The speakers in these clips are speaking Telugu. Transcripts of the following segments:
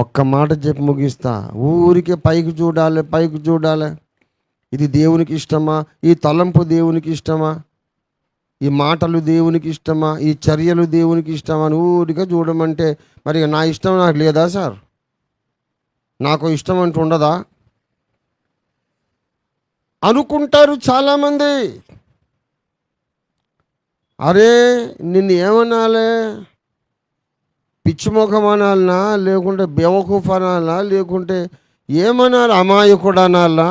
ఒక్క మాట చెప్పి ముగిస్తా. ఊరికే పైకి చూడాలి, పైకి చూడాలి. ఇది దేవునికి ఇష్టమా? ఈ తలంపు దేవునికి ఇష్టమా? ఈ మాటలు దేవునికి ఇష్టమా? ఈ చర్యలు దేవునికి ఇష్టమా అని ఊరికే చూడమంటే మరి నా ఇష్టం నాకు లేదా సార్? నాకు ఇష్టం అంటూ ఉండదా అనుకుంటారు చాలామంది. అరే నిన్ను ఏమనాలే? పిచ్చిముఖం అనాలనా, లేకుంటే బేవకూఫ్ అనాలనా, లేకుంటే ఏమనాలి? అమాయకుడు అనాలనా?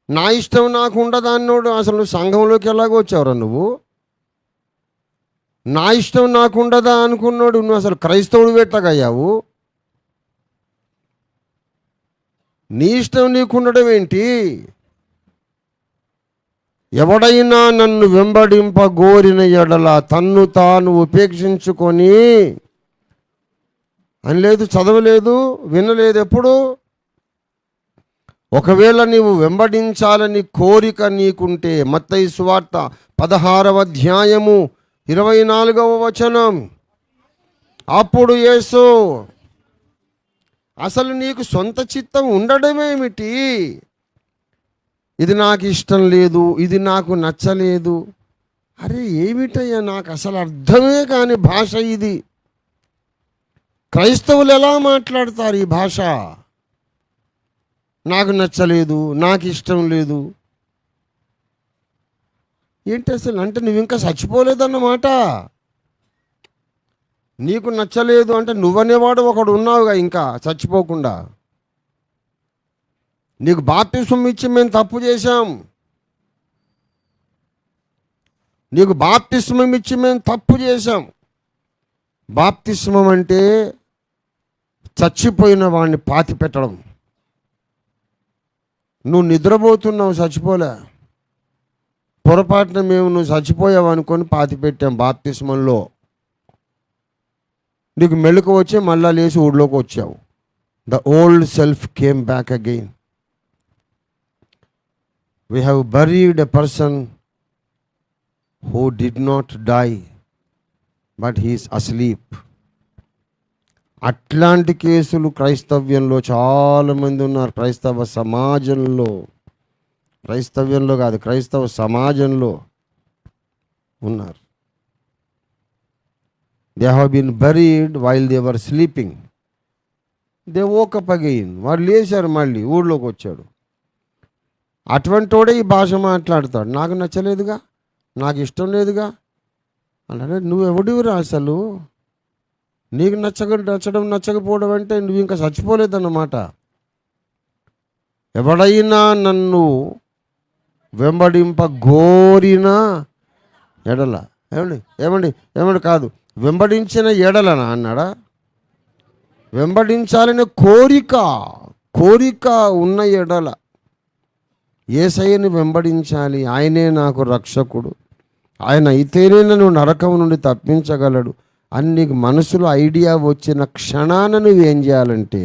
నా ఇష్టం నాకు ఉండదా అన్నోడు అసలు నువ్వు సంఘంలోకి ఎలాగో వచ్చావురా నువ్వు? నా ఇష్టం నాకు ఉండదా అనుకున్నాడు నువ్వు అసలు క్రైస్తవుడు పెట్టగయ్యావు. నీ ఇష్టం నీకుండడం ఏంటి? ఎవడైనా నన్ను వెంబడింపగోరిన ఎడల తన్ను తాను ఉపేక్షించుకొని అని లేదు, చదవలేదు, వినలేదు ఎప్పుడు. ఒకవేళ నీవు వెంబడించాలని కోరిక నీకుంటే మత్తయి సువార్త 16వ అధ్యాయము 24వ వచనం. అప్పుడు యేసు అసలు నీకు సొంత చిత్తం ఉండడమేమిటి? ఇది నాకు ఇష్టం లేదు, ఇది నాకు నచ్చలేదు. అరే ఏమిటయ్యా, నాకు అసలు అర్థమే కాని భాష ఇది. క్రైస్తవులు ఎలా మాట్లాడతారు ఈ భాష? నాకు నచ్చలేదు, నాకు ఇష్టం లేదు. ఏంటి అసలు? అంటే నువ్వు ఇంకా చచ్చిపోలేదన్నమాట. నీకు నచ్చలేదు అంటే నువ్వనేవాడు ఒకడు ఉన్నావుగా ఇంకా చచ్చిపోకుండా. నీకు బాప్తిస్మం ఇచ్చి మేము తప్పు చేశాం, నీకు బాప్తిస్మం ఇచ్చి మేము తప్పు చేశాం. బాప్తిస్మం అంటే చచ్చిపోయిన వాడిని పాతి పెట్టడం. నువ్వు నిద్రపోతున్నావు, చచ్చిపోలే. పొరపాటున మేము నువ్వు చచ్చిపోయావు అనుకొని పాతి పెట్టాం బాప్తిస్మంలో. నీకు మెళుకు వచ్చి మళ్ళా లేచి ఊళ్ళోకి వచ్చావు. The old self came back again. We have buried a person who did not die, but he is asleep. అట్లాంటి కేసులు క్రైస్తవ్యంలో చాలామంది ఉన్నారు. క్రైస్తవ సమాజంలో, క్రైస్తవ్యంలో కాదు, క్రైస్తవ సమాజంలో ఉన్నారు. They have been buried while they were sleeping. They woke up again. వాడు లేచారు, మళ్ళీ ఊళ్ళోకి వచ్చాడు. అటువంటి వాడే ఈ భాష మాట్లాడతాడు. నాకు నచ్చలేదుగా, నాకు ఇష్టం లేదుగా అంటే నువ్వెవడివిరా అసలు? నీకు నచ్చడం నచ్చకపోవడం అంటే నువ్వు ఇంకా చచ్చిపోలేదన్నమాట. ఎవడైనా నన్ను వెంబడింపగోరిన ఎడల, ఏమండి కాదు, వెంబడించిన ఎడలనా అన్నాడా? వెంబడించాలనే కోరిక ఉన్న ఎడల యేసయ్యని వెంబడించాలి. ఆయనే నాకు రక్షకుడు, ఆయన అయితేనే నన్ను నరకం నుండి తప్పించగలడు అని నీకు మనసులో ఐడియా వచ్చిన క్షణాన నువ్వేం చేయాలంటే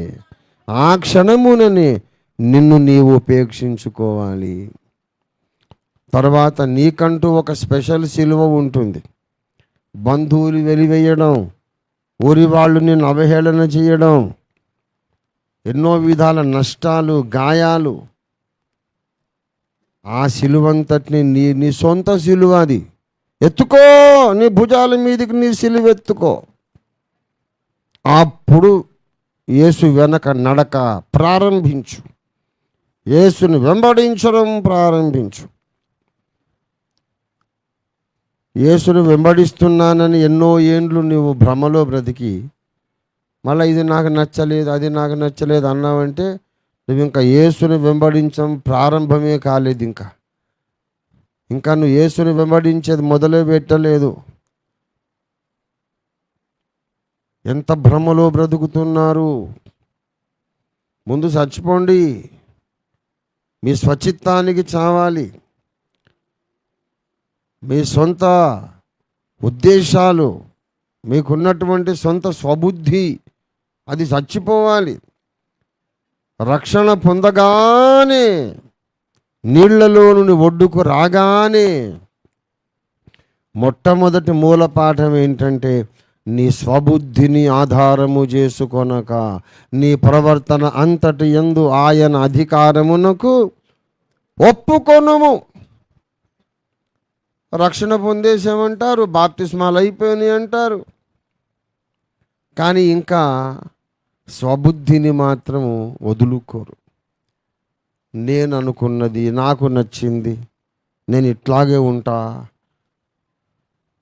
ఆ క్షణముననే నిన్ను నీవు ఉపేక్షించుకోవాలి. తర్వాత నీకంటూ ఒక స్పెషల్ సిలువ ఉంటుంది. బంధువులు వెలివేయడం, ఊరి వాళ్ళు నిన్ను అవహేళన చేయడం, ఎన్నో విధాల నష్టాలు, గాయాలు. ఆ సిలువంతటిని నీ సొంత సిలువ అది ఎత్తుకో, నీ భుజాల మీదకి నీ సిలువ ఎత్తుకో. అప్పుడు యేసు వెనక నడక ప్రారంభించు, యేసుని వెంబడించడం ప్రారంభించు. యేసుని వెంబడిస్తున్నానని ఎన్నో ఏండ్లు నువ్వు భ్రమలో బ్రతికి మళ్ళీ ఇది నాకు నచ్చలేదు, అది నాకు నచ్చలేదు అన్నావంటే నువ్వు ఇంకా యేసుని వెంబడించడం ప్రారంభమే కాలేదు. ఇంకా నువ్వు యేసుని వెంబడించేది మొదలే పెట్టలేదు. ఎంత భ్రమలో బ్రతుకుతున్నారు. ముందు చచ్చిపోండి, మీ స్వచిత్తానికి చావాలి. మీ సొంత ఉద్దేశాలు, మీకున్నటువంటి సొంత స్వబుద్ధి అది చచ్చిపోవాలి. రక్షణ పొందగానే, నీళ్లలో నుండి ఒడ్డుకు రాగానే మొట్టమొదటి మూల పాఠం ఏంటంటే నీ స్వబుద్ధిని ఆధారము చేసుకొనక నీ ప్రవర్తన అంతటి యందు ఆయన అధికారమునకు ఒప్పుకొనుము. రక్షణ పొందేసామంటారు, బాప్తిస్మాలు అయిపోయినాయి అంటారు, కానీ ఇంకా స్వబుద్ధిని మాత్రము వదులుకోరు. నేను అనుకున్నది, నాకు నచ్చింది, నేను ఇట్లాగే ఉంటా.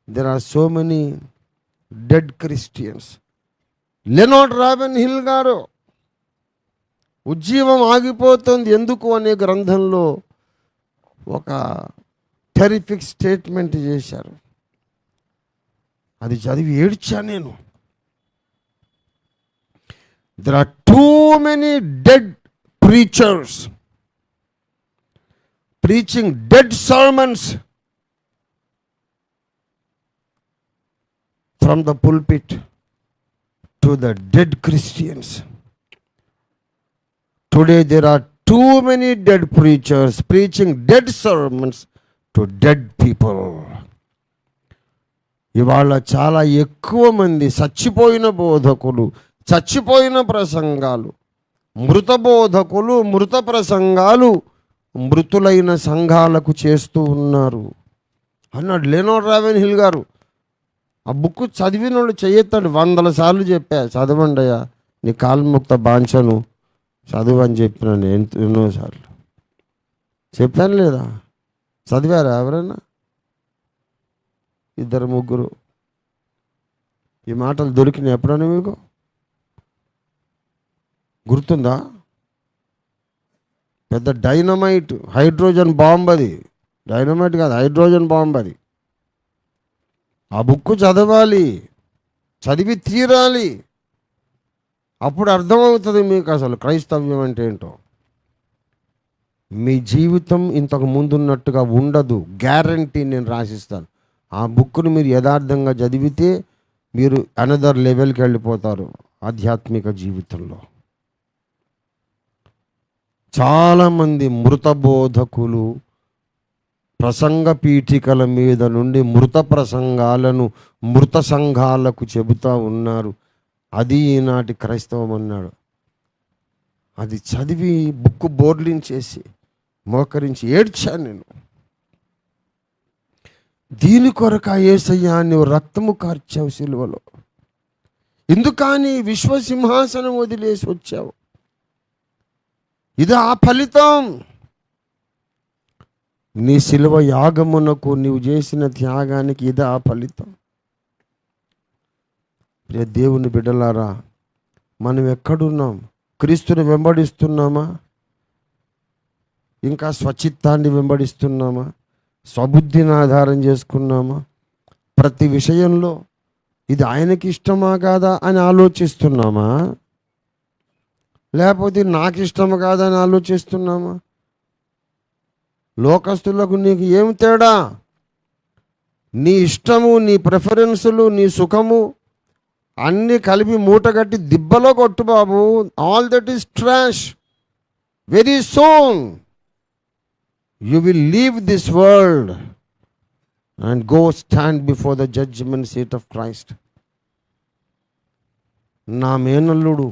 There are so many dead Christians. Leonard Ravenhill గారు ఉజ్జీవం ఆగిపోతుంది ఎందుకు అనే గ్రంథంలో ఒక టెరిఫిక్ స్టేట్మెంట్ చేశారు. అది చదివి ఏడ్చా నేను. There are too many dead preachers preaching dead sermons from the pulpit to the dead Christians. Today there are too many dead preachers preaching dead sermons to dead people. ఇవాళ చాలా ఎక్కువ మంది చచ్చిపోయిన బోధకులు, చచ్చిపోయిన ప్రసంగాలు, మృత బోధకులు, మృత ప్రసంగాలు మృతులైన సంఘాలకు చేస్తూ ఉన్నారు అన్నాడు లెనార్డ్ రాబెన్హిల్ గారు. ఆ బుక్ చదివిన వాళ్ళు చేయొత్తాడు. 100 సార్లు చెప్పా, చదవండి అయ్యా, నీ కాల్ముక్త బాంఛను చదువు అని చెప్పిన నేను ఎన్నోసార్లు చెప్పాను లేదా? చదివారా ఎవరైనా? 2-3 ఈ మాటలు దొరికినాయి ఎప్పుడైనా మీకు? గుర్తుందా? పెద్ద డైనమైట్, హైడ్రోజన్ బాంబ్ అది. డైనమైట్ కాదు, హైడ్రోజన్ బాంబ్ అది. ఆ బుక్ చదవాలి, చదివి తీరాలి. అప్పుడు అర్థమవుతుంది మీకు అసలు క్రైస్తవ్యం అంటే ఏంటో. మీ జీవితం ఇంతకు ముందున్నట్టుగా ఉండదు, గ్యారంటీ నేను రాసిస్తాను. ఆ బుక్ను మీరు యథార్థంగా చదివితే మీరు అనదర్ లెవెల్కి వెళ్ళిపోతారు ఆధ్యాత్మిక జీవితంలో. చాలామంది మృత బోధకులు ప్రసంగ పీఠికల మీద నుండి మృత ప్రసంగాలను మృత సంఘాలకు చెబుతూ ఉన్నారు. అది ఈనాటి క్రైస్తవం అన్నాడు. అది చదివి బుక్ బోర్లించేసి మోకరించి ఏడ్చాను నేను. దీని కొరక యేసయ్యా నువ్వు రక్తము కార్చావు సిలువలో, ఎందుకని విశ్వసింహాసనం వదిలేసి వచ్చావు? ఇది ఆ ఫలితం. నీ సిలువ యాగమునకు నీవు చేసిన త్యాగానికి ఇది ఆ ఫలితం. ప్రియ దేవుని బిడ్డలారా, మనం ఎక్కడున్నాం? క్రీస్తుని వెంబడిస్తున్నామా? ఇంకా స్వచిత్తాన్ని వెంబడిస్తున్నామా? స్వబుద్ధిని ఆధారం చేసుకున్నామా? ప్రతి విషయంలో ఇది ఆయనకి ఇష్టమా కాదా అని ఆలోచిస్తున్నామా? లేకపోతే నాకు ఇష్టము కాదని ఆలోచిస్తున్నామా? లోకస్తులకు నీకు ఏం తేడా? నీ ఇష్టము, నీ ప్రిఫరెన్సులు, నీ సుఖము అన్నీ కలిపి మూటగట్టి దిబ్బలో కొట్టు బాబు. All that is trash. Very soon you will leave this world and go stand before the judgment seat of Christ. నా మేనల్లుడు